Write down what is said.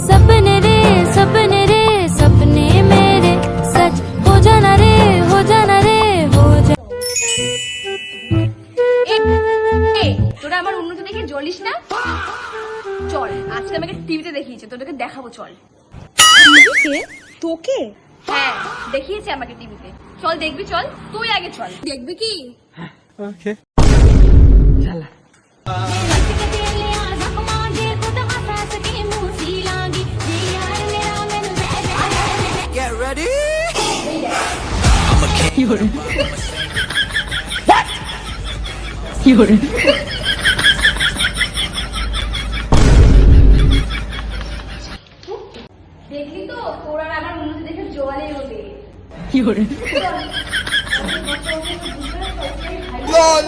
सपने रे सपने मेरे सच हो जाना रे हो जाना रे हो जा। তোরা আমার উন্নতি দেখে জ্বলিস না? চল আজকে আমাকে টিভিতে দেখিয়েছে, তোদেরকে দেখাবো চল। তোকে? হ্যাঁ দেখিয়েছে আমাকে টিভিতে, চল দেখবি চল, তুই আগে চল। দেখবি কি? ওকে চল। Get ready. দেখলি তো তোর আর আমার উন্নতি দেখে জলে ওঠে। LOL